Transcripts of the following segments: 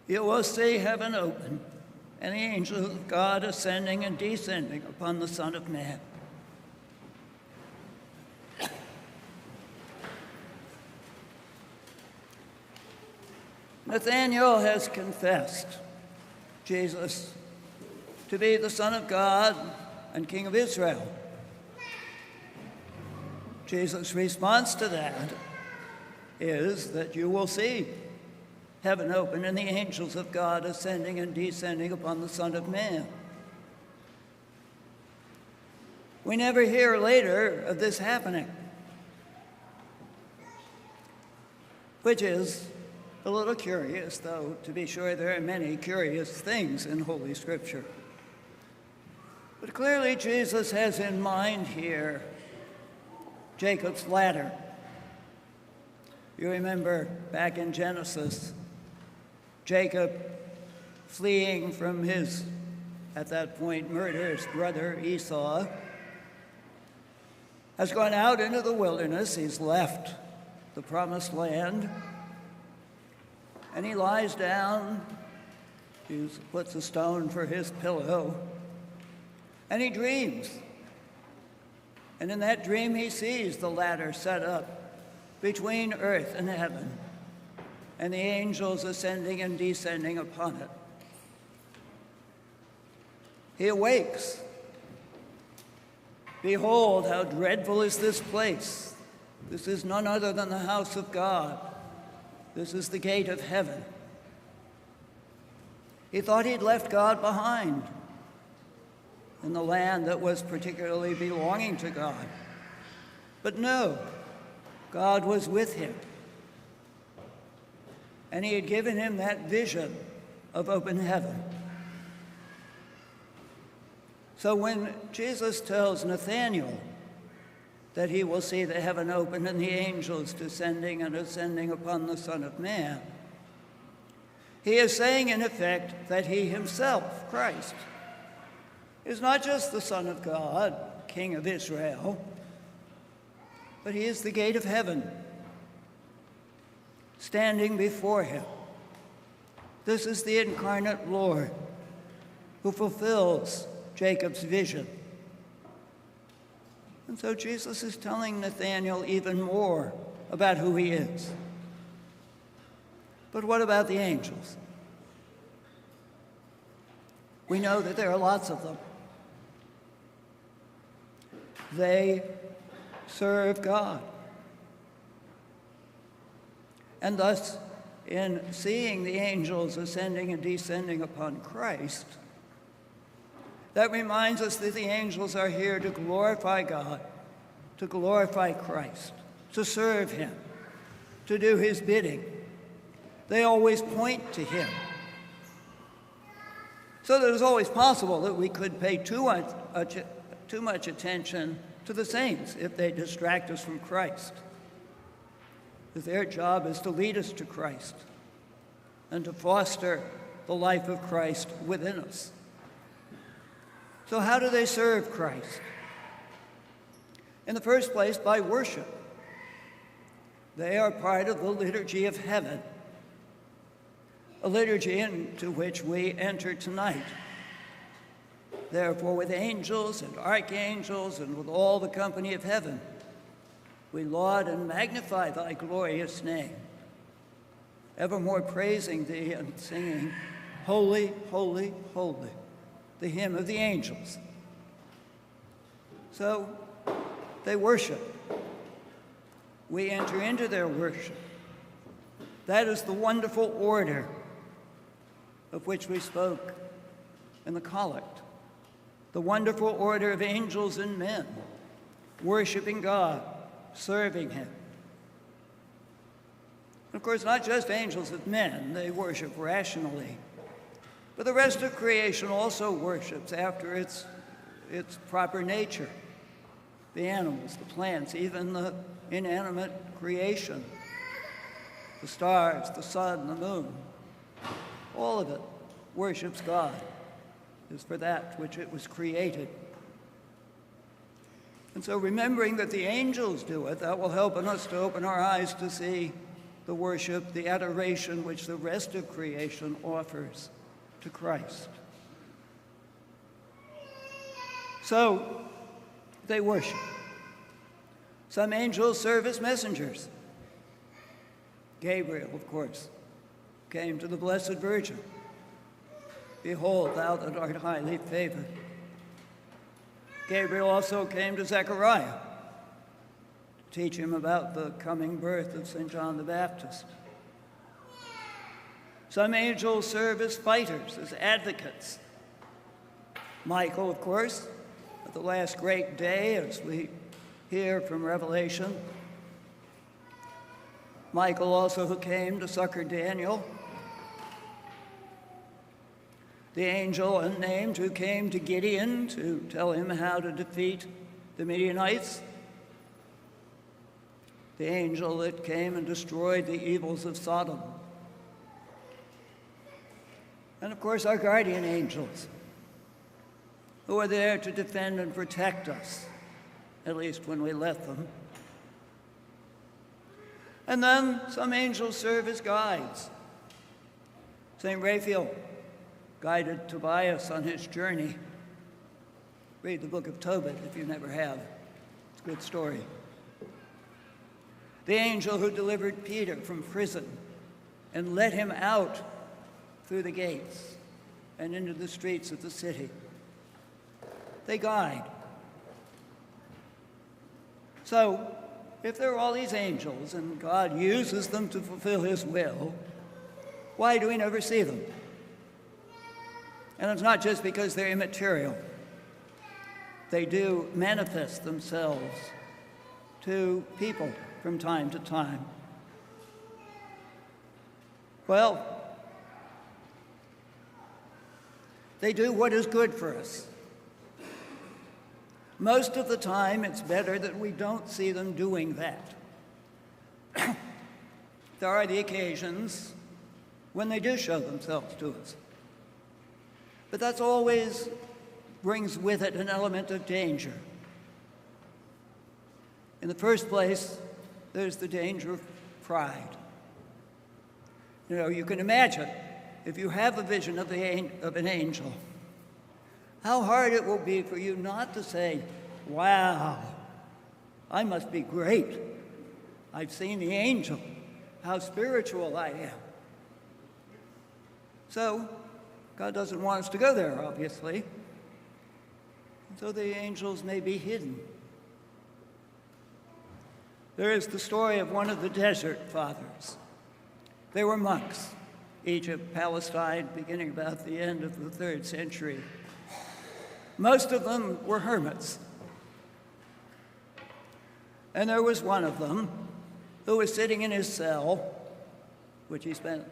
You will see heaven open, and the angels of God ascending and descending upon the Son of Man. Nathanael has confessed Jesus to be the Son of God and King of Israel. Jesus' response to that is that you will see heaven open and the angels of God ascending and descending upon the Son of Man. We never hear later of this happening, which is a little curious, though to be sure there are many curious things in Holy Scripture. But clearly Jesus has in mind here Jacob's ladder. You remember back in Genesis, Jacob fleeing from his, at that point, murderous brother Esau, has gone out into the wilderness. He's left the promised land, and he lies down, he puts a stone for his pillow, and he dreams. And in that dream he sees the ladder set up between earth and heaven, and the angels ascending and descending upon it. He awakes. Behold, how dreadful is this place. This is none other than the house of God. This is the gate of heaven. He thought he'd left God behind in the land that was particularly belonging to God. But no, God was with him. And he had given him that vision of open heaven. So when Jesus tells Nathanael that he will see the heaven open and the angels descending and ascending upon the Son of Man, he is saying, in effect, that he himself, Christ, is not just the Son of God, King of Israel, but he is the gate of heaven, standing before him. This is the incarnate Lord who fulfills Jacob's vision. And so Jesus is telling Nathanael even more about who he is. But what about the angels? We know that there are lots of them. They serve God. And thus, in seeing the angels ascending and descending upon Christ, that reminds us that the angels are here to glorify God, to glorify Christ, to serve him, to do his bidding. They always point to him. So that it's always possible that we could pay too much attention to the saints if they distract us from Christ. Because their job is to lead us to Christ and to foster the life of Christ within us. So how do they serve Christ? In the first place, by worship. They are part of the liturgy of heaven, a liturgy into which we enter tonight. Therefore, with angels and archangels and with all the company of heaven, we laud and magnify thy glorious name, evermore praising thee and singing, Holy, holy, holy, the hymn of the angels. So they worship. We enter into their worship. That is the wonderful order of which we spoke in the collect. The wonderful order of angels and men, worshiping God, serving him. Of course, not just angels and men, they worship rationally. But the rest of creation also worships after its proper nature. The animals, the plants, even the inanimate creation, the stars, the sun, the moon, all of it worships God, is for that which it was created. And so remembering that the angels do it, that will help us to open our eyes to see the worship, the adoration which the rest of creation offers to Christ. So they worship. Some angels serve as messengers. Gabriel, of course, came to the Blessed Virgin. Behold, thou that art highly favored. Gabriel also came to Zechariah to teach him about the coming birth of St. John the Baptist. Some angels serve as fighters, as advocates. Michael, of course, at the last great day, as we hear from Revelation. Michael also, who came to succor Daniel. The angel unnamed who came to Gideon to tell him how to defeat the Midianites. The angel that came and destroyed the evils of Sodom. And of course, our guardian angels, who are there to defend and protect us, at least when we let them. And then some angels serve as guides. St. Raphael guided Tobias on his journey. Read the book of Tobit if you never have. It's a good story. The angel who delivered Peter from prison and led him out through the gates and into the streets of the city. They guide. So, if there are all these angels and God uses them to fulfill his will, why do we never see them? And it's not just because they're immaterial. They do manifest themselves to people from time to time. Well, they do what is good for us. Most of the time, it's better that we don't see them doing that. There are the occasions when they do show themselves to us. But that always brings with it an element of danger. In the first place, there's the danger of pride. You know, you can imagine, if you have a vision of an angel, how hard it will be for you not to say, wow, I must be great. I've seen the angel. How spiritual I am. So, God doesn't want us to go there, obviously. And so the angels may be hidden. There is the story of one of the desert fathers. They were monks, Egypt, Palestine, beginning about the end of the 3rd century. Most of them were hermits. And there was one of them who was sitting in his cell, which he spent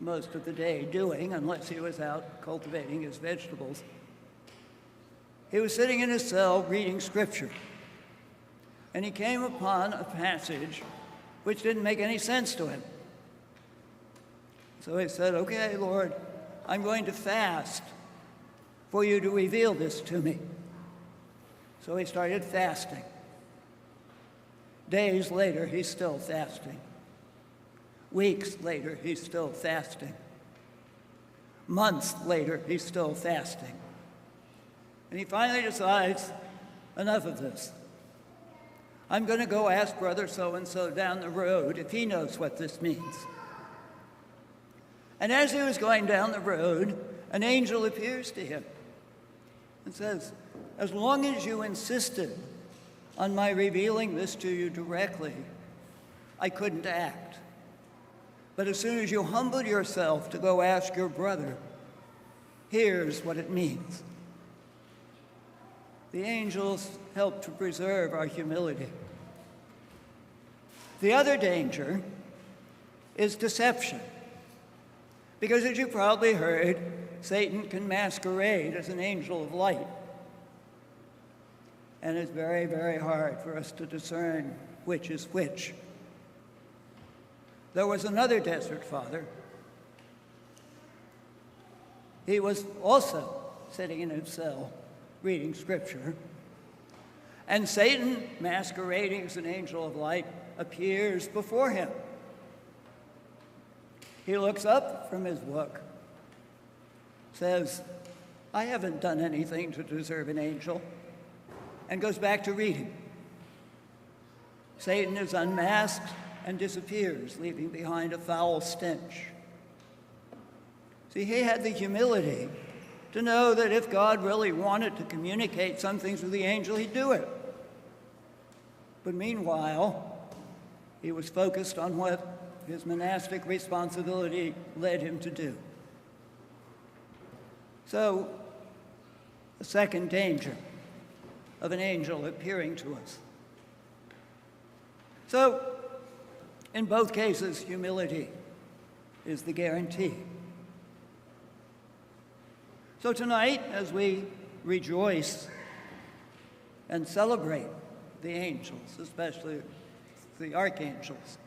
most of the day doing, unless he was out cultivating his vegetables. He was sitting in his cell reading scripture, and he came upon a passage which didn't make any sense to him. So he said, okay, Lord, I'm going to fast for you to reveal this to me. So he started fasting. Days later, he's still fasting. Weeks later, he's still fasting. Months later, he's still fasting. And he finally decides, enough of this. I'm going to go ask brother so-and-so down the road if he knows what this means. And as he was going down the road, an angel appears to him and says, as long as you insisted on my revealing this to you directly, I couldn't act. But as soon as you humbled yourself to go ask your brother, here's what it means. The angels help to preserve our humility. The other danger is deception. Because as you probably heard, Satan can masquerade as an angel of light. And it's very, very hard for us to discern which is which. There was another desert father. He was also sitting in his cell reading scripture. And Satan, masquerading as an angel of light, appears before him. He looks up from his book, says, I haven't done anything to deserve an angel, and goes back to reading. Satan is unmasked and disappears, leaving behind a foul stench. See, he had the humility to know that if God really wanted to communicate some things with the angel, he'd do it. But meanwhile, he was focused on what his monastic responsibility led him to do. So, the second danger of an angel appearing to us. So, in both cases, humility is the guarantee. So tonight, as we rejoice and celebrate the angels, especially the archangels,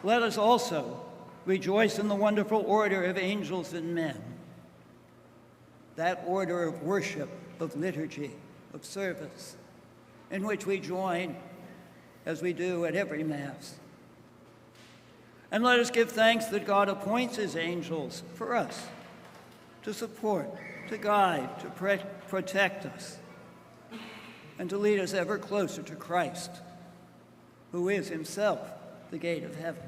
let us also rejoice in the wonderful order of angels and men, that order of worship, of liturgy, of service, in which we join as we do at every Mass. And let us give thanks that God appoints his angels for us, to support, to guide, to protect us, and to lead us ever closer to Christ, who is himself the gate of heaven.